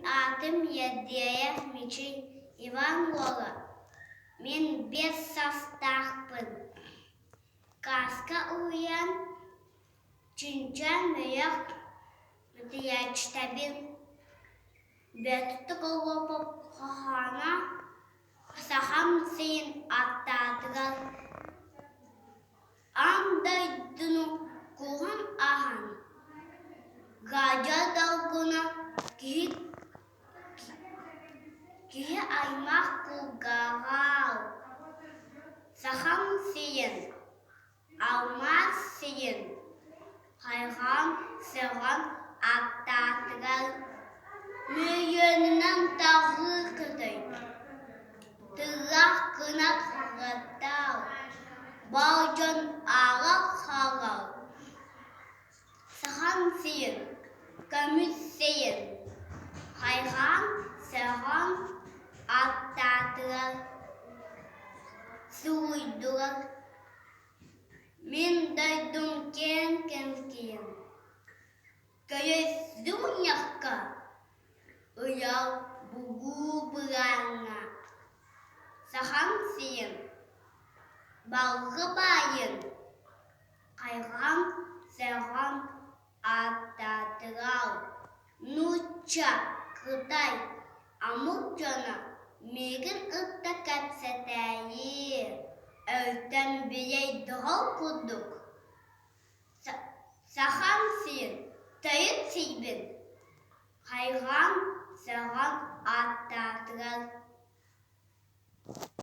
атым Ядреев Мичил Иван Лола. Мен без состахпын. Сказка уһуйаан Тииҥчээн бөлөх матриячтабин. Б.Тобуруокап хохана Сахам сирин ааттаатылар. Андайдыну куһан аһан. Гаджа далгуна киһи аймах кулгаҕаал. Сахам сирин, алмаз сирин, хайган сырган ааттаатылар. Мөйөнүнөн тағы кытай. Тыгах кынат хагаттал. Балжон ағақ хагал. Сахам сирин, көмүс сирин, хайган сырган ааттаатылар. Суйдулар. Мен дойдум кен кийин. Көйөсүньякка. Ыял бугу бырааңа. Сахам сирин, балгы байын. Хайган сырган ааттаатылар. Нуча кытай амук жана мегин ытта кэпсэтээйи. Өйтөн бирей догол курдук. Сахам сирин, тайыт сирбин. Хайган сырган ааттаатылар.